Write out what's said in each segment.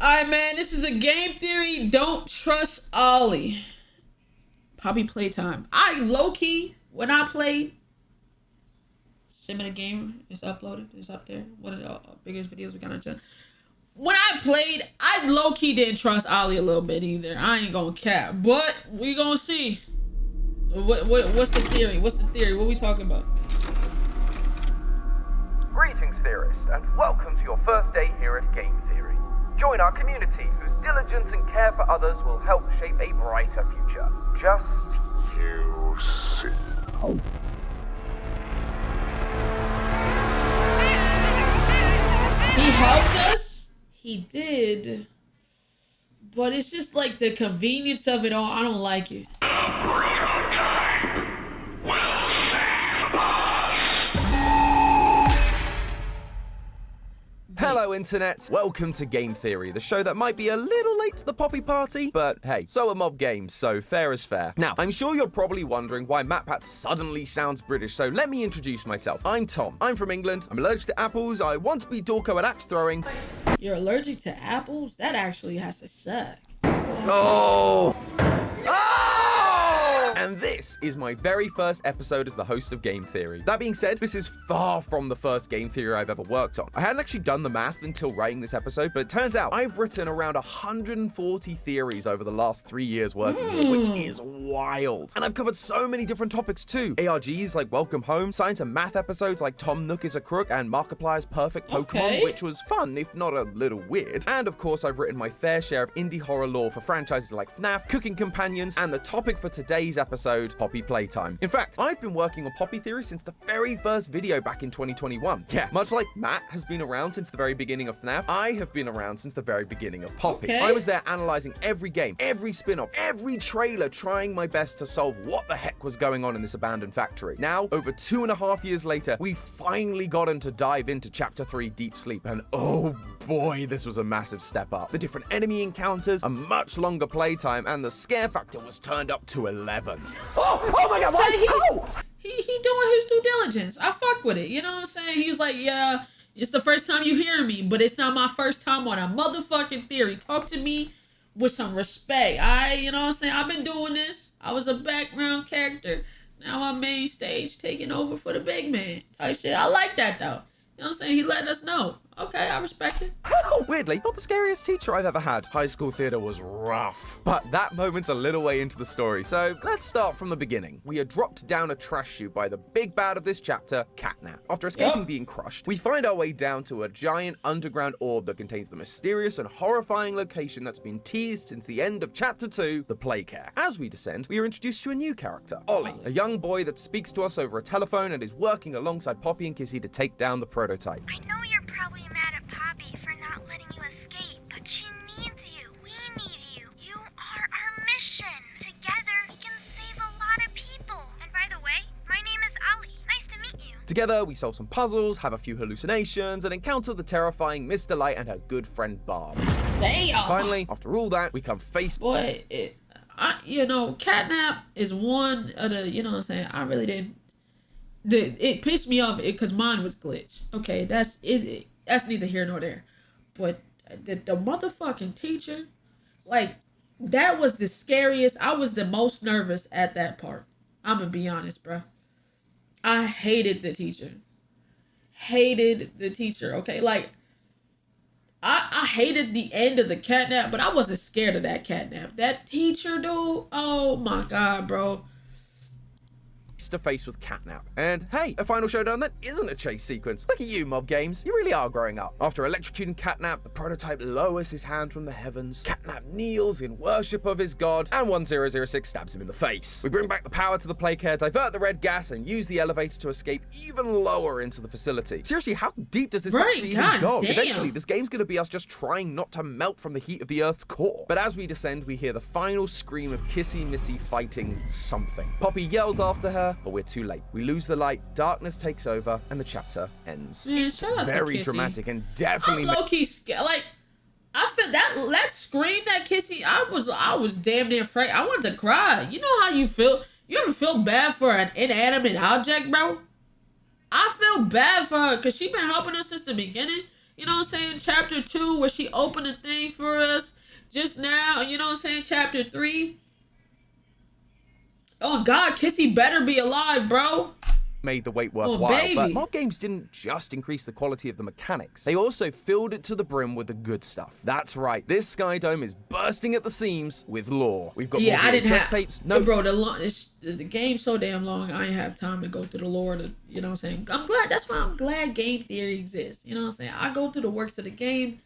Alright, man, this is a game theory. Don't trust Ollie. Poppy playtime. I low-key, when I played, Simba the game is uploaded. It's up there. One of the biggest videos we got on channel. When I played, I low-key didn't trust Ollie a little bit either. I ain't gonna cap. But we gonna see. What's the theory? What's the theory? What we talking about? Greetings, theorist, and welcome to your first day here at Game Theory. Join our community, whose diligence and care for others will help shape a brighter future. Just you see. He helped us? He did. But it's just like the convenience of it all. I don't like it. Hello, Internet. Welcome to Game Theory, the show that might be a little late to the Poppy party, but hey, so are mob games, so fair is fair. Now, I'm sure you're probably wondering why MatPat suddenly sounds British, so let me introduce myself. I'm Tom. I'm from England. I'm allergic to apples. I want to be Dorko at axe throwing. You're allergic to apples? That actually has to suck. Oh! And this is my very first episode as the host of Game Theory. That being said, this is far from the first Game Theory I've ever worked on. I hadn't actually done the math until writing this episode, but it turns out I've written around 140 theories over the last 3 years working here, which is wild. And I've covered so many different topics too. ARGs like Welcome Home, science and math episodes like Tom Nook is a Crook and Markiplier's Perfect Pokemon, which was fun, if not a little weird. And of course, I've written my fair share of indie horror lore for franchises like FNAF, Cooking Companions, and the topic for today's episode, Poppy Playtime. In fact, I've been working on Poppy Theory since the very first video back in 2021. Yeah, much like Matt has been around since the very beginning of FNAF, I have been around since the very beginning of Poppy. I was there analyzing every game, every spin-off, every trailer, trying my best to solve what the heck was going on in this abandoned factory. Now, over 2.5 years later, we've finally gotten to dive into Chapter 3 Deep Sleep, and oh boy, this was a massive step up. The different enemy encounters, a much longer playtime, and the scare factor was turned up to 11. Oh my god, what? He doing his due diligence. I fuck with it. You know what I'm saying? He was like, yeah, it's the first time you hear me, but it's not my first time on a motherfucking theory. Talk to me with some respect. You know what I'm saying? I've been doing this. I was a background character. Now I'm main stage taking over for the big man type shit. I like that though. You know what I'm saying? He letting us know. Okay, I respect it. Weirdly, not the scariest teacher I've ever had. High school theater was rough. But that moment's a little way into the story, so let's start from the beginning. We are dropped down a trash chute by the big bad of this chapter, Catnap. After escaping being crushed, we find our way down to a giant underground orb that contains the mysterious and horrifying location that's been teased since the end of Chapter 2, the Playcare. As we descend, we are introduced to a new character, Ollie, a young boy that speaks to us over a telephone and is working alongside Poppy and Kissy to take down the prototype. I know you're probably mad at Poppy for not letting you escape, but she needs you. We need you. You are our mission. Together, we can save a lot of people. And by the way, my name is Ollie. Nice to meet you. Together, we solve some puzzles, have a few hallucinations, and encounter the terrifying Miss Delight and her good friend Barb. Damn. Finally, after all that, we come face... Boy, Catnap is one of the, you know what I'm saying, I really didn't... It pissed me off because mine was glitched. Okay, that's neither here nor there. But the motherfucking teacher, like, that was the scariest. I was the most nervous at that part. I'm gonna be honest, bro. I hated the teacher. Okay, like, I hated the end of the catnap, but I wasn't scared of that catnap. That teacher, dude, oh my god, bro. To face with Catnap. And hey, a final showdown that isn't a chase sequence. Look at you, mob games. You really are growing up. After electrocuting Catnap, the prototype lowers his hand from the heavens. Catnap kneels in worship of his god, and 1006 stabs him in the face. We bring back the power to the Playcare, divert the red gas, and use the elevator to escape even lower into the facility. Seriously, how deep does this factory even go? Damn. Eventually, this game's gonna be us just trying not to melt from the heat of the Earth's core. But as we descend, we hear the final scream of Kissy Missy fighting something. Poppy yells after her, but we're too late. We lose the light, darkness takes over, and the chapter ends. It's very dramatic and definitely... I'm low-key scared. Like, I feel that scream that Kissy, I was damn near afraid. I wanted to cry. You know how you feel? You ever feel bad for an inanimate object, bro? I feel bad for her because she been helping us since the beginning. you know what I'm saying, chapter 2 where she opened a thing for us just now, you know what I'm saying, chapter 3. Oh God, Kissy better be alive, bro. Made the wait Oh, worthwhile, baby. but mob games didn't just increase the quality of the mechanics, they also filled it to the brim with the good stuff. That's right, this Sky Dome is bursting at the seams with lore. We've got more I didn't VHS have tapes. No, bro, the game's so damn long. I ain't have time to go through the lore. You know what I'm saying? That's why I'm glad game theory exists. You know what I'm saying? I go through the works of the game,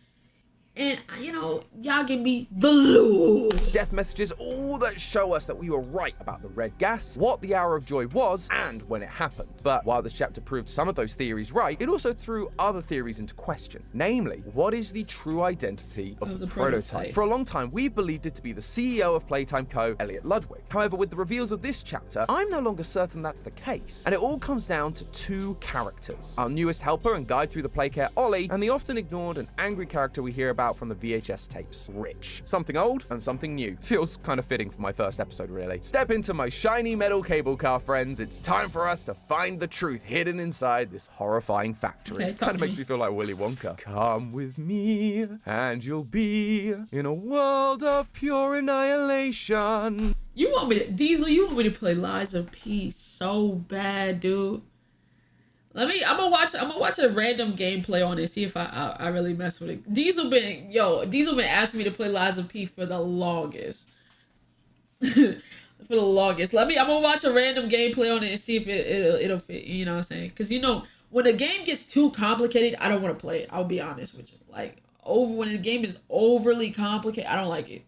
and you know, y'all give me the lore. death messages, all that show us that we were right about the red gas, what the Hour of Joy was, and when it happened. But while this chapter proved some of those theories right, it also threw other theories into question. Namely, what is the true identity of the prototype? For a long time, we've believed it to be the CEO of Playtime Co., Elliot Ludwig. However, with the reveals of this chapter, I'm no longer certain that's the case. And it all comes down to two characters. Our newest helper and guide through the playcare, Ollie, and the often ignored and angry character we hear about from the VHS tapes, Rich. Something old and something new. Feels kind of fitting for my first episode, really. Step into my shiny metal cable car, friends. It's time for us to find the truth hidden inside this horrifying factory. Okay, Kind of makes me feel like Willy Wonka. Come with me, and you'll be in a world of pure annihilation. You want me to Diesel? You want me to play Lies of P so bad, dude? I'm gonna watch a random gameplay on it, see if I really mess with it. Diesel been asking me to play Lies of P for the longest. I'm gonna watch a random gameplay on it and see if it'll fit, you know what I'm saying? Cause you know, when a game gets too complicated, I don't want to play it. I'll be honest with you. When the game is overly complicated, I don't like it.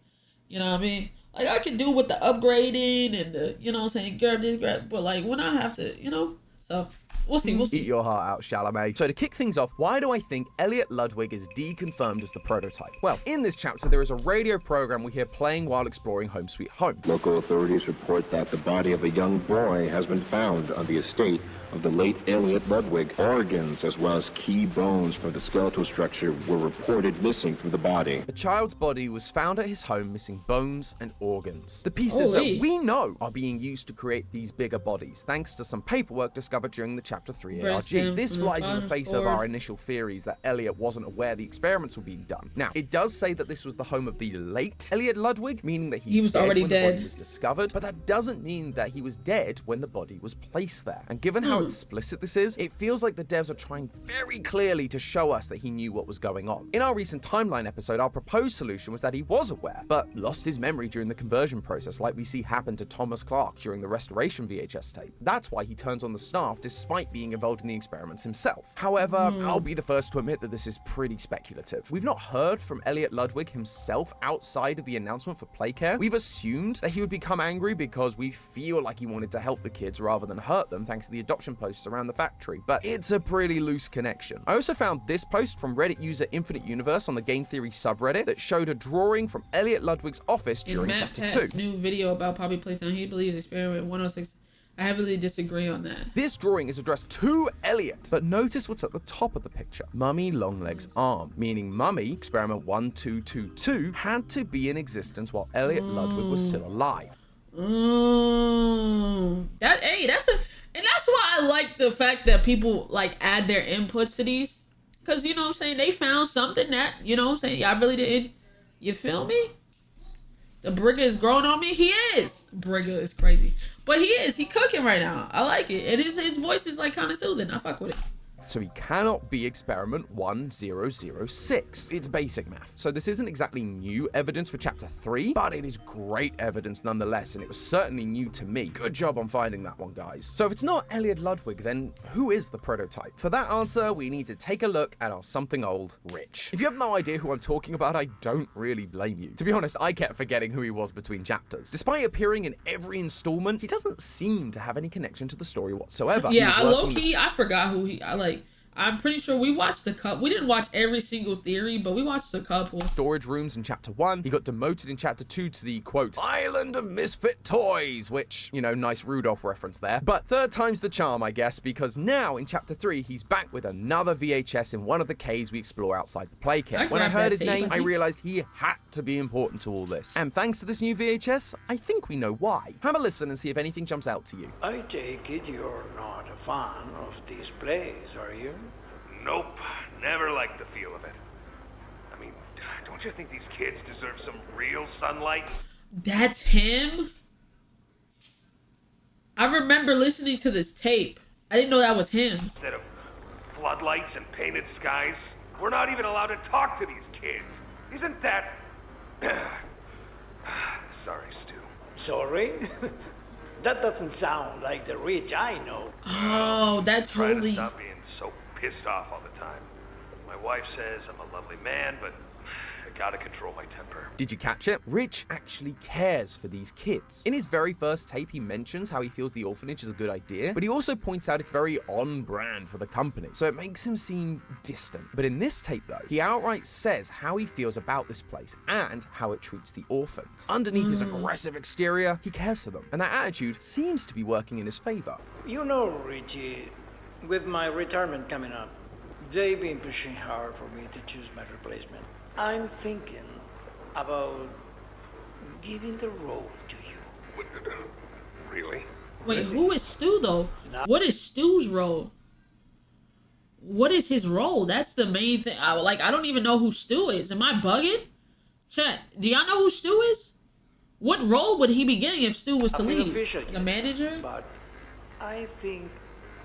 You know what I mean? Like, I can do with the upgrading and the, you know what I'm saying, grab this, but like when I have to, you know, so we'll see. Eat your heart out, Chalamet. So to kick things off, why do I think Elliot Ludwig is deconfirmed as the prototype? Well, in this chapter, there is a radio program we hear playing while exploring Home Sweet Home. Local authorities report that the body of a young boy has been found on the estate of the late Elliot Ludwig. Organs as well as key bones from the skeletal structure were reported missing from the body. The child's body was found at his home missing bones and organs. The pieces that we know are being used to create these bigger bodies, thanks to some paperwork discovered during the Chapter 3 ARG. This flies in the face of our initial theories that Elliot wasn't aware the experiments were being done. Now, it does say that this was the home of the late Elliot Ludwig, meaning that he was already dead when the body was discovered, but that doesn't mean that he was dead when the body was placed there. And given how explicit this is, it feels like the devs are trying very clearly to show us that he knew what was going on. In our recent timeline episode, our proposed solution was that he was aware, but lost his memory during the conversion process, like we see happen to Thomas Clark during the Restoration VHS tape. That's why he turns on the staff despite being involved in the experiments himself. However, I'll be the first to admit that this is pretty speculative. We've not heard from Elliot Ludwig himself outside of the announcement for Playcare. We've assumed that he would become angry because we feel like he wanted to help the kids rather than hurt them thanks to the adoption posts around the factory, but it's a pretty loose connection. I also found this post from Reddit user Infinite Universe on the Game Theory subreddit that showed a drawing from Elliot Ludwig's office during Chapter 2. New video about Poppy Playtime. He believes experiment 106. I heavily disagree on that. This drawing is addressed to Elliot, but notice what's at the top of the picture. Mummy Longleg's arm, meaning Mummy, experiment 1222, had to be in existence while Elliot Ludwig was still alive. That's why I like the fact that people like add their inputs to these, because you know what I'm saying, they found something that, you know what I'm saying, y'all really didn't. You feel me? The Brigger is growing on me. He is. Brigger is crazy, but he cooking right now. I like it, and his voice is like kind of soothing. I fuck with it. So he cannot be experiment 1006. It's basic math. So this isn't exactly new evidence for Chapter 3, but it is great evidence nonetheless, and it was certainly new to me. Good job on finding that one, guys. So if it's not Elliot Ludwig, then who is the prototype? For that answer, we need to take a look at our something old, Rich. If you have no idea who I'm talking about, I don't really blame you. To be honest, I kept forgetting who he was between chapters. Despite appearing in every installment, he doesn't seem to have any connection to the story whatsoever. Yeah, low-key, I forgot who I'm pretty sure we watched the couple. We didn't watch every single theory, but we watched a couple. Storage rooms in Chapter 1. He got demoted in Chapter 2 to the, quote, Island of Misfit Toys, which, you know, nice Rudolph reference there. But third time's the charm, I guess, because now in Chapter 3, he's back with another VHS in one of the caves we explore outside the playcare. When I heard his name, I realized he had to be important to all this. And thanks to this new VHS, I think we know why. Have a listen and see if anything jumps out to you. I take it you're not a fan of these plays, are you? Nope, Never liked the feel of it. I mean, don't you think these kids deserve some real sunlight? That's him? I remember listening to this tape. I didn't know that was him. Instead of floodlights and painted skies, we're not even allowed to talk to these kids. Isn't that... Sorry, Stu. Sorry? That doesn't sound like the Rich I know. Oh, that Trying to totally... stop being so pissed off all the time. My wife says I'm a lovely man, but I gotta control my temper. Did you catch it? Rich actually cares for these kids. In his very first tape, he mentions how he feels the orphanage is a good idea, but he also points out it's very on brand for the company, so it makes him seem distant. But in this tape though, he outright says how he feels about this place and how it treats the orphans. Underneath his aggressive exterior, he cares for them, and that attitude seems to be working in his favor. You know, Richie, with my retirement coming up, they've been pushing hard for me to choose my replacement. I'm thinking about giving the role to you. Really? Wait, who is Stu though? What is Stu's role? What is his role? That's the main thing. I don't even know who Stu is. Am I bugging? Chat, do y'all know who Stu is? What role would he be getting if Stu was to leave? The manager? But I think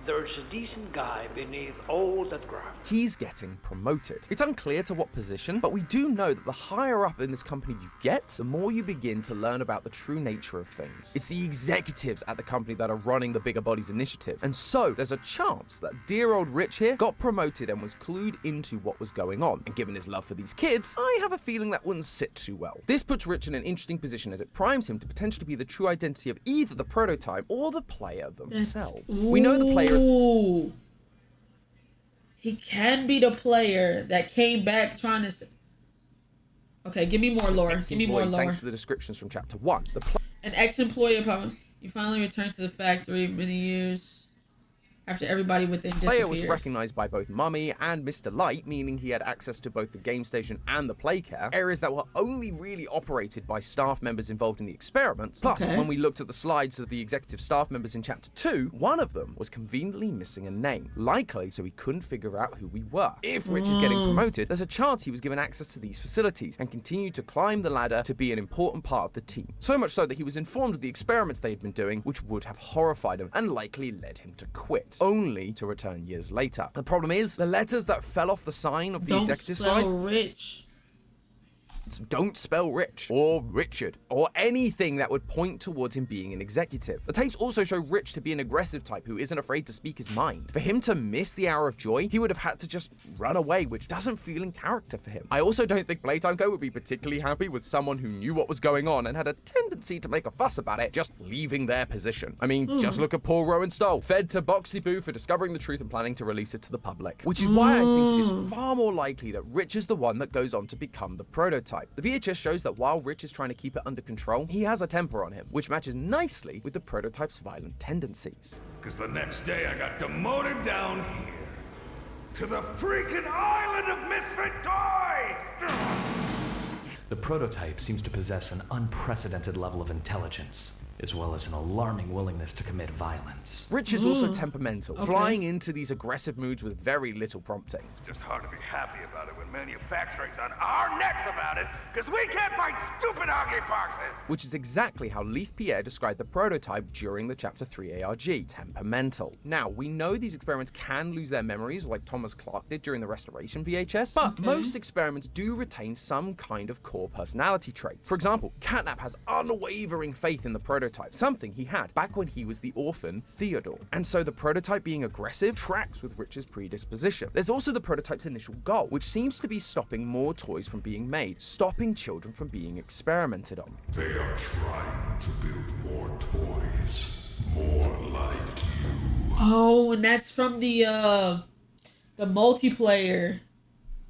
there's a decent guy beneath all that graft. He's getting promoted. It's unclear to what position, but we do know that the higher up in this company you get, the more you begin to learn about the true nature of things. It's the executives at the company that are running the Bigger Bodies initiative. And so there's a chance that dear old Rich here got promoted and was clued into what was going on. And given his love for these kids, I have a feeling that wouldn't sit too well. This puts Rich in an interesting position as it primes him to potentially be the true identity of either the prototype or the player themselves. We know the player Ooh. He can be the player that came back trying to... Okay, give me more lore. Give me more lore. Thanks to the descriptions from chapter 1. An ex-employee probably... You finally returned to the factory many years after everybody within disappeared. Player was recognized by both Mummy and Mr. Light, meaning he had access to both the game station and the playcare, areas that were only really operated by staff members involved in the experiments. Plus, when we looked at the slides of the executive staff members in chapter 2, one of them was conveniently missing a name, likely so he couldn't figure out who we were. If Rich is getting promoted, there's a chance he was given access to these facilities and continued to climb the ladder to be an important part of the team. So much so that he was informed of the experiments they had been doing, which would have horrified him and likely led him to quit, only to return years later. The problem is, the letters that fell off the sign of the executive side... Rich. Don't spell Rich, or Richard, or anything that would point towards him being an executive. The tapes also show Rich to be an aggressive type who isn't afraid to speak his mind. For him to miss the hour of joy, he would have had to just run away, which doesn't feel in character for him. I also don't think Playtime Co. would be particularly happy with someone who knew what was going on and had a tendency to make a fuss about it, just leaving their position. I mean, just look at Paul Rowan Stoll, fed to Boxy Boo for discovering the truth and planning to release it to the public. Which is why I think it is far more likely that Rich is the one that goes on to become the prototype. The VHS shows that while Rich is trying to keep it under control, he has a temper on him, which matches nicely with the prototype's violent tendencies. Because the next day I got demoted down here to the freaking island of misfit toys! The prototype seems to possess an unprecedented level of intelligence, as well as an alarming willingness to commit violence. Rich is also temperamental, flying into these aggressive moods with very little prompting. It's just hard to be happy about it when manufacturing's on our necks about it, because we can't fight stupid Augie boxes! Which is exactly how Leith Pierre described the prototype during the Chapter 3 ARG, temperamental. Now, we know these experiments can lose their memories, like Thomas Clark did during the Restoration VHS, but most experiments do retain some kind of core personality traits. For example, Catnap has unwavering faith in the prototype, something he had back when he was the orphan Theodore. And so the prototype being aggressive tracks with Rich's predisposition. There's also the prototype's initial goal, which seems to be stopping more toys from being made, stopping children from being experimented on. They are trying to build more toys, more like you. Oh, and that's from the multiplayer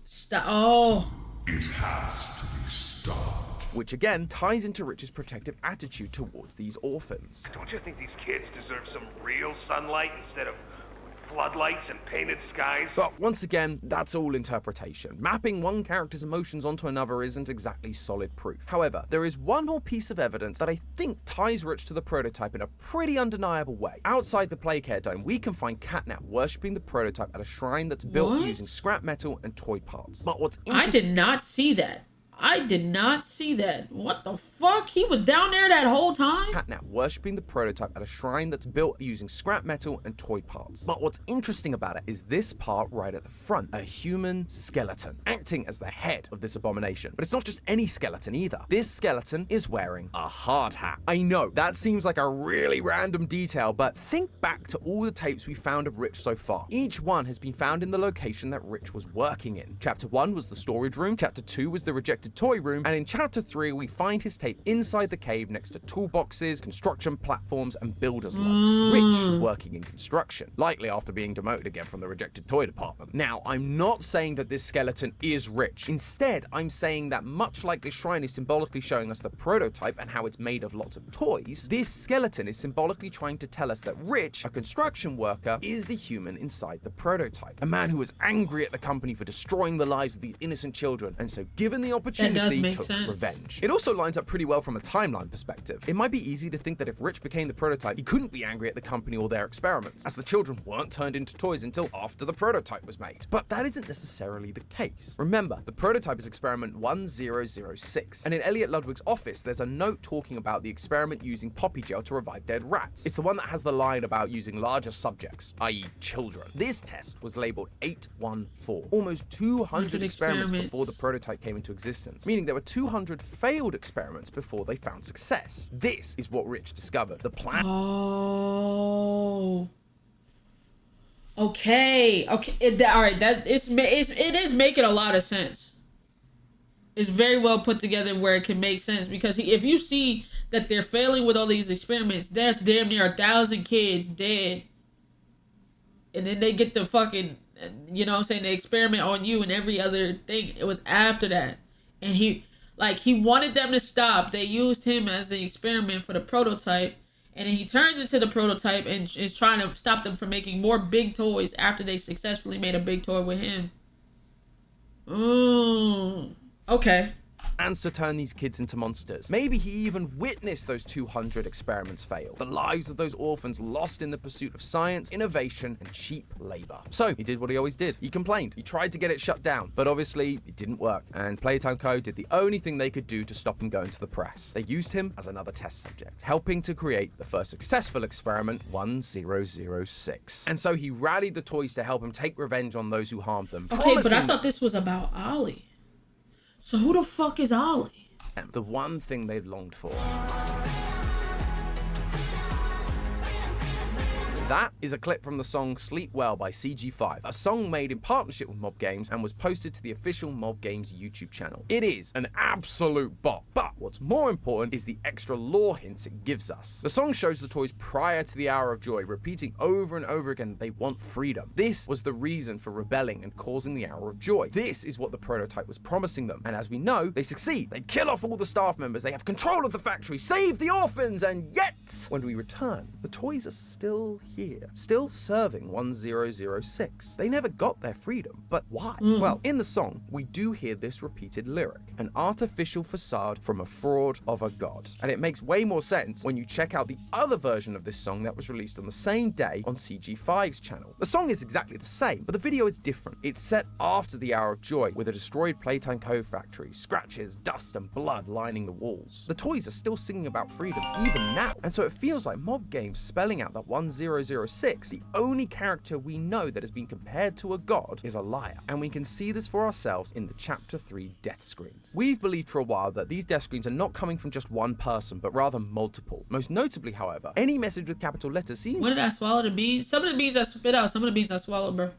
stuff. Oh. It has to be stopped. Which again ties into Rich's protective attitude towards these orphans. Don't you think these kids deserve some real sunlight instead of floodlights and painted skies. But once again, that's all interpretation. Mapping one character's emotions onto another isn't exactly solid proof. However, there is one more piece of evidence that I think ties Rich to the prototype in a pretty undeniable way. Outside the Playcare Dome, we can find Catnap worshipping the prototype at a shrine that's built What? using scrap metal and toy parts. But what's I interesting— did not see that. I did not see that. What the fuck? He was down there that whole time? Catnap worshipping the prototype at a shrine that's built using scrap metal and toy parts. But what's interesting about it is this part right at the front, a human skeleton, acting as the head of this abomination. But it's not just any skeleton either. This skeleton is wearing a hard hat. I know, that seems like a really random detail, but think back to all the tapes we found of Rich so far. Each one has been found in the location that Rich was working in. Chapter 1 was the storage room, Chapter 2 was the rejected toy room, and in Chapter 3 we find his tape inside the cave next to toolboxes, construction platforms, and builder's logs. Rich is working in construction, likely after being demoted again from the rejected toy department. Now, I'm not saying that this skeleton is Rich. Instead, I'm saying that much like this shrine is symbolically showing us the prototype and how it's made of lots of toys, this skeleton is symbolically trying to tell us that Rich, a construction worker, is the human inside the prototype. A man who was angry at the company for destroying the lives of these innocent children, and so given the opportunity, make took sense. revenge. It also lines up pretty well from a timeline perspective. It might be easy to think that if Rich became the prototype, he couldn't be angry at the company or their experiments, as the children weren't turned into toys until after the prototype was made. But that isn't necessarily the case. Remember, the prototype is experiment 1006, and in Elliot Ludwig's office, there's a note talking about the experiment using poppy gel to revive dead rats. It's the one that has the line about using larger subjects, i.e. children. This test was labeled 814, almost 200 experiments before the prototype came into existence, meaning there were 200 failed experiments before they found success. This is what Rich discovered. The plan— Oh. Okay. All right. It is making a lot of sense. It's very well put together where it can make sense, because if you see that they're failing with all these experiments, that's damn near 1,000 kids dead, and then they get the fucking, you know what I'm saying, the experiment on you and every other thing. It was after that. And he wanted them to stop. They used him as the experiment for the prototype. And then he turns into the prototype and is trying to stop them from making more big toys after they successfully made a big toy with him. Okay. Plans to turn these kids into monsters. Maybe he even witnessed those 200 experiments fail. The lives of those orphans lost in the pursuit of science, innovation, and cheap labor. So he did what he always did. He complained. He tried to get it shut down, but obviously it didn't work. And Playtime Co. did the only thing they could do to stop him going to the press. They used him as another test subject, helping to create the first successful experiment, 1006. And so he rallied the toys to help him take revenge on those who harmed them. Okay, but I thought this was about Ollie. So who the fuck is Ollie? The one thing they've longed for. That is a clip from the song Sleep Well by CG5, a song made in partnership with Mob Games and was posted to the official Mob Games YouTube channel. It is an absolute bop, but what's more important is the extra lore hints it gives us. The song shows the toys prior to the Hour of Joy, repeating over and over again that they want freedom. This was the reason for rebelling and causing the Hour of Joy. This is what the prototype was promising them, and as we know, they succeed. They kill off all the staff members, they have control of the factory, save the orphans, and yet, when we return, the toys are still here, still serving 1006. They never got their freedom, but why? Well, in the song, we do hear this repeated lyric, an artificial facade from a fraud of a god. And it makes way more sense when you check out the other version of this song that was released on the same day on CG5's channel. The song is exactly the same, but the video is different. It's set after the Hour of Joy, with a destroyed Playtime Co. factory, scratches, dust, and blood lining the walls. The toys are still singing about freedom even now, and so it feels like Mob Games spelling out that 1006, the only character we know that has been compared to a god, is a liar. And we can see this for ourselves in the Chapter 3 death screens. We've believed for a while that these death screens are not coming from just one person, but rather multiple. Most notably, however, any message with capital letters seems— When did I swallow the beans? Some of the beans I spit out, some of the beans I swallowed, bro.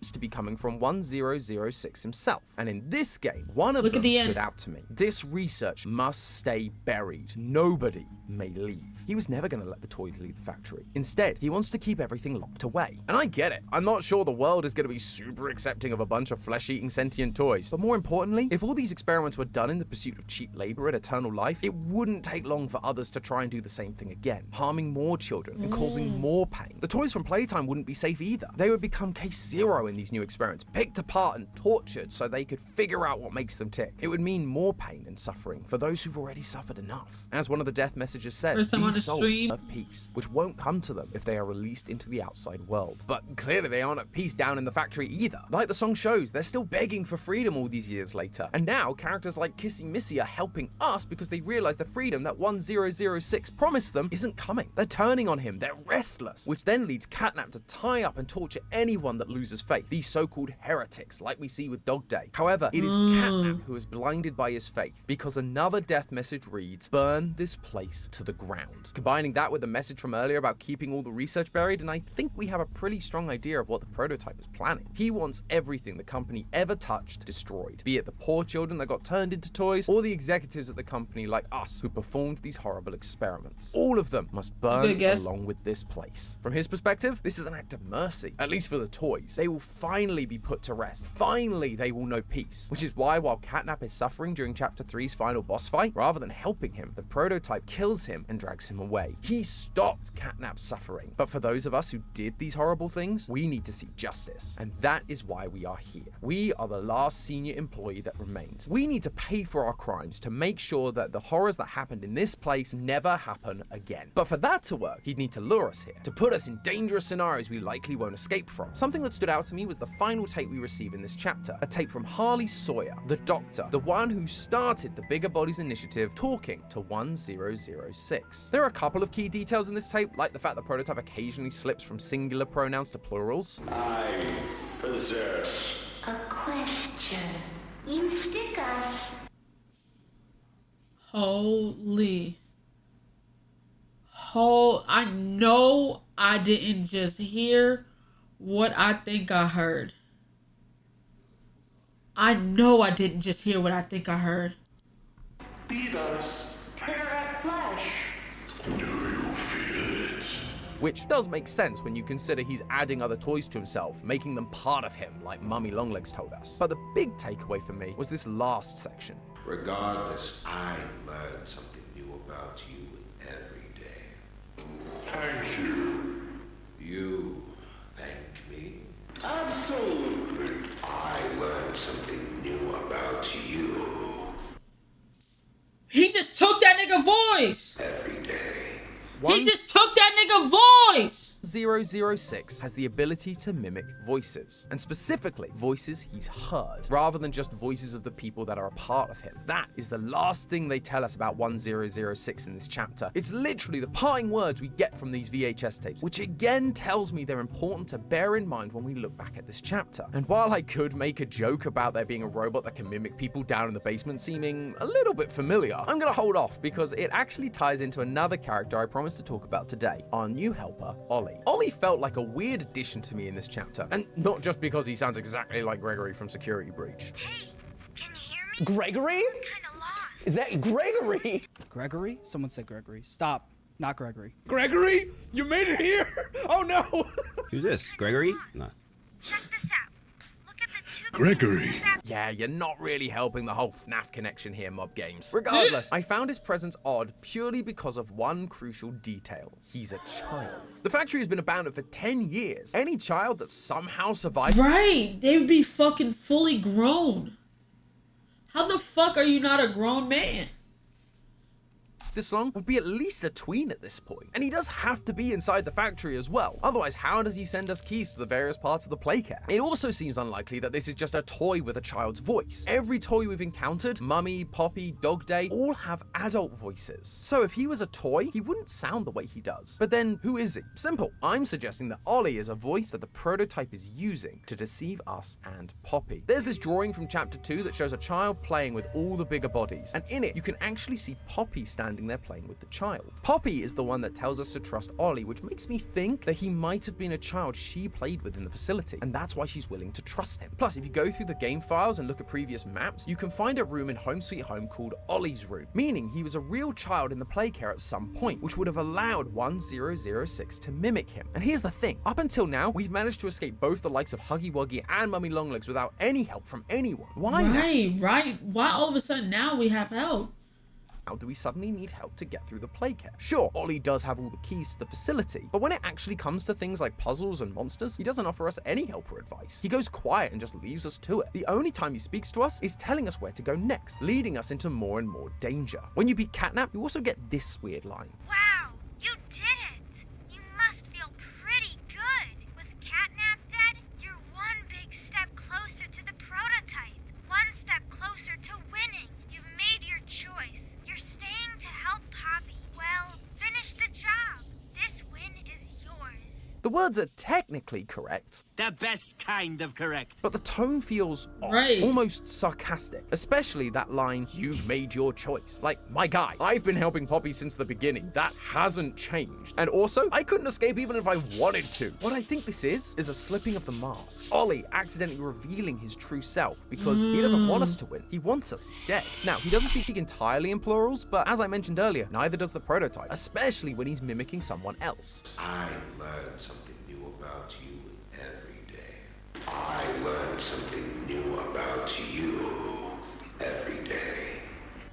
to be coming from 1006 himself. And in this game, one of them Look at the stood end. out to me. This research must stay buried. Nobody may leave. He was never going to let the toys leave the factory. Instead, he wants to keep everything locked away. And I get it. I'm not sure the world is going to be super accepting of a bunch of flesh-eating sentient toys. But more importantly, if all these experiments were done in the pursuit of cheap labor and eternal life, it wouldn't take long for others to try and do the same thing again, harming more children and causing more pain. The toys from Playtime wouldn't be safe either. They would become case zero in these new experiments, picked apart and tortured so they could figure out what makes them tick. It would mean more pain and suffering for those who've already suffered enough. As one of the death messages says, these souls have peace, which won't come to them if they are released into the outside world. But clearly they aren't at peace down in the factory either. Like the song shows, they're still begging for freedom all these years later. And now characters like Kissy Missy are helping us because they realize the freedom that 1006 promised them isn't coming. They're turning on him, they're restless, which then leads Catnap to tie up and torture anyone that loses faith, these so-called heretics like we see with Dog Day. However, it is Catnap who is blinded by his faith because another death message reads, "Burn this place to the ground." Combining that with the message from earlier about keeping all the research buried, and I think we have a pretty strong idea of what the prototype is planning. He wants everything the company ever touched destroyed, be it the poor children that got turned into toys or the executives at the company like us who performed these horrible experiments. All of them must burn along with this place. From his perspective, this is an act of mercy, at least for the toys. They will finally be put to rest. Finally, they will know peace, which is why while Catnap is suffering during Chapter 3's final boss fight, rather than helping him, the prototype kills him and drags him away. He stopped Catnap's suffering. But for those of us who did these horrible things, we need to see justice. And that is why we are here. We are the last senior employee that remains. We need to pay for our crimes to make sure that the horrors that happened in this place never happen again. But for that to work, he'd need to lure us here, to put us in dangerous scenarios we likely won't escape from. Something that stood out to me was the final tape we receive in this chapter, a tape from Harley Sawyer, the doctor, the one who started the Bigger Bodies Initiative, talking to 1006. There are a couple of key details in this tape, like the fact the prototype occasionally slips from singular pronouns to plurals. I possess A question. You stick us. Holy. I know I didn't just hear what I think I heard. I know I didn't just hear what I think I heard. Beat us. Perfect flesh. Do you feel it? Which does make sense when you consider he's adding other toys to himself, making them part of him, like Mummy Longlegs told us. But the big takeaway for me was this last section. Regardless, I learn something new about you every day. Thank you. You thank me? Absolutely. I learned something new about you He just took that nigga voice. every day. He just took that nigga voice. 006 has the ability to mimic voices, and specifically voices he's heard, rather than just voices of the people that are a part of him. That is the last thing they tell us about 1006 in this chapter. It's literally the parting words we get from these VHS tapes, which again tells me they're important to bear in mind when we look back at this chapter. And while I could make a joke about there being a robot that can mimic people down in the basement seeming a little bit familiar, I'm gonna hold off because it actually ties into another character I promised to talk about today, our new helper, Ollie. Ollie felt like a weird addition to me in this chapter, and not just because he sounds exactly like Gregory from Security Breach. Hey, can you hear me? Gregory? I'm kinda lost. Is that Gregory? Gregory? Someone said Gregory. Stop. Not Gregory. Gregory? You made it here? Oh no! Who's this? Gregory? No. Check this out. Look at the two Gregory. pieces that- Yeah, you're not really helping the whole FNAF connection here, Mob Games. Regardless, I found his presence odd purely because of one crucial detail. He's a child. The factory has been abandoned for 10 years. Any child that somehow survived... Right. They would be fucking fully grown. How the fuck are you not a grown man? this long would be at least a tween at this point. And he does have to be inside the factory as well. Otherwise, how does he send us keys to the various parts of the playcare? It also seems unlikely that this is just a toy with a child's voice. Every toy we've encountered, Mummy, Poppy, Dog Day, all have adult voices. So if he was a toy, he wouldn't sound the way he does. But then, who is he? Simple. I'm suggesting that Ollie is a voice that the prototype is using to deceive us and Poppy. There's this drawing from chapter 2 that shows a child playing with all the bigger bodies, and in it, you can actually see Poppy standing standing there playing with the child. Poppy is the one that tells us to trust Ollie, which makes me think that he might have been a child she played with in the facility, and that's why she's willing to trust him. Plus, if you go through the game files and look at previous maps, you can find a room in Home Sweet Home called Ollie's room, meaning he was a real child in the play care at some point, which would have allowed 1006 to mimic him. And here's the thing, up until now, we've managed to escape both the likes of Huggy Wuggy and Mummy Longlegs without any help from anyone. Why now? Right. Why all of a sudden now we have help? How do we suddenly need help to get through the play care? Sure, Ollie does have all the keys to the facility, but when it actually comes to things like puzzles and monsters, he doesn't offer us any help or advice. He goes quiet and just leaves us to it. The only time he speaks to us is telling us where to go next, leading us into more and more danger. When you beat Catnap, you also get this weird line. Wow, you did it! You must feel pretty good. With Catnap dead, you're one big step closer to the prototype. One step closer to winning. You've made your choice. You're staying to help Poppy. Well, finish the job. This win is yours. The words are technically correct. The best kind of correct. But the tone feels off, almost sarcastic, especially that line, "You've made your choice." Like, my guy, I've been helping Poppy since the beginning. That hasn't changed. And also, I couldn't escape even if I wanted to. What I think this is a slipping of the mask. Ollie accidentally revealing his true self because he doesn't want us to win. He wants us dead. Now, he doesn't speak entirely in plurals, but as I mentioned earlier, neither does the prototype, especially when he's mimicking someone else. I learn something new about you every day. I learn something new about you every day.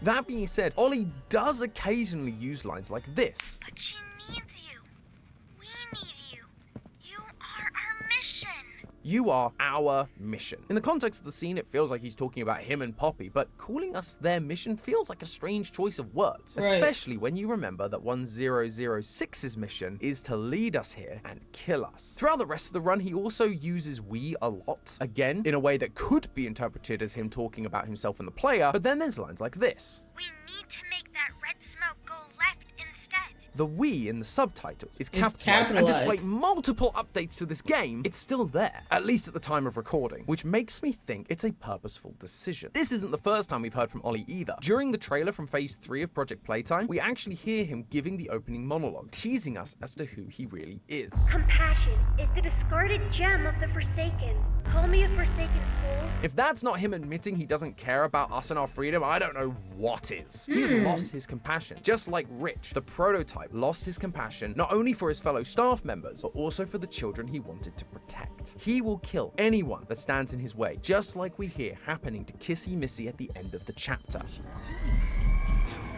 That being said, Ollie does occasionally use lines like this. But she needs you. We need you. You are our mission. You are our mission. In the context of the scene, it feels like he's talking about him and Poppy, but calling us their mission feels like a strange choice of words, especially when you remember that 1006's mission is to lead us here and kill us. Throughout the rest of the run, he also uses we a lot, again, in a way that could be interpreted as him talking about himself and the player, but then there's lines like this. We need to make that red smoke go left instead. The we in the subtitles is capitalized, and despite multiple updates to this game, it's still there, at least at the time of recording, which makes me think it's a purposeful decision. This isn't the first time we've heard from Ollie either. During the trailer from Phase 3 of Project Playtime, we actually hear him giving the opening monologue, teasing us as to who he really is. Compassion is the discarded gem of the Forsaken. Call me a Forsaken soul. If that's not him admitting he doesn't care about us and our freedom, I don't know what is. He's lost his compassion, just like Rich, the prototype, lost his compassion not only for his fellow staff members, but also for the children he wanted to protect. He will kill anyone that stands in his way, just like we hear happening to Kissy Missy at the end of the chapter.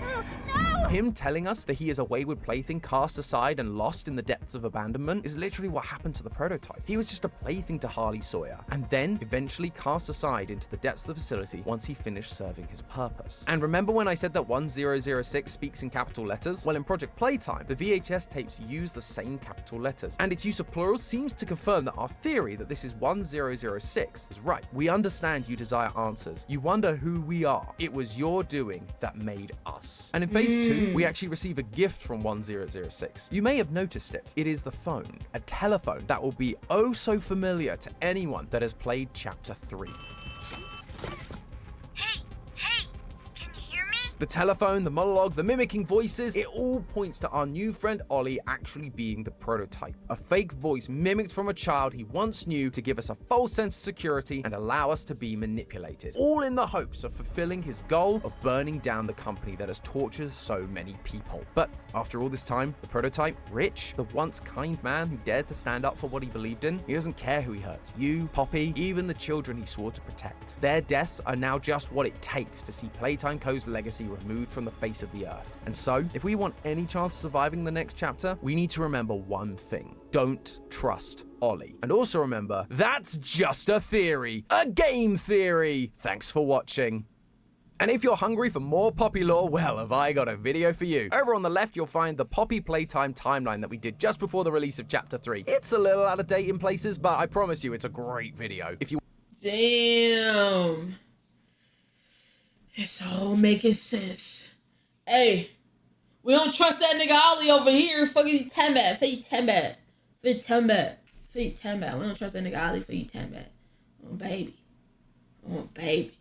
No! Him telling us that he is a wayward plaything cast aside and lost in the depths of abandonment is literally what happened to the prototype. He was just a plaything to Harley Sawyer, and then eventually cast aside into the depths of the facility once he finished serving his purpose. And remember when I said that 1006 speaks in capital letters? Well, in Project Playtime, the VHS tapes use the same capital letters, and its use of plurals seems to confirm that our theory that this is 1006 is right. We understand you desire answers. You wonder who we are. It was your doing that made us. And in Phase 2, we actually receive a gift from 1006. You may have noticed it. It is the phone, a telephone that will be oh so familiar to anyone that has played Chapter 3. The telephone, the monologue, the mimicking voices, it all points to our new friend Ollie actually being the prototype. A fake voice mimicked from a child he once knew to give us a false sense of security and allow us to be manipulated. All in the hopes of fulfilling his goal of burning down the company that has tortured so many people. But after all this time, the prototype, Rich, the once kind man who dared to stand up for what he believed in, he doesn't care who he hurts. You, Poppy, even the children he swore to protect. Their deaths are now just what it takes to see Playtime Co.'s legacy removed from the face of the earth. And so, if we want any chance of surviving the next chapter, we need to remember one thing. Don't trust Ollie. And also remember, that's just a theory. A game theory! Thanks for watching. And if you're hungry for more Poppy lore, well, have I got a video for you. Over on the left, you'll find the Poppy Playtime timeline that we did just before the release of Chapter 3. It's a little out of date in places, but I promise you, it's a great video. If you... Damn. It's all making sense. Hey, we don't trust that nigga Ollie over here. Fucking 10 bad. For you 10 bad. For you 10 bad. For you 10 bad. We don't trust that nigga Ollie for you 10 bad. Oh, baby. Oh, baby.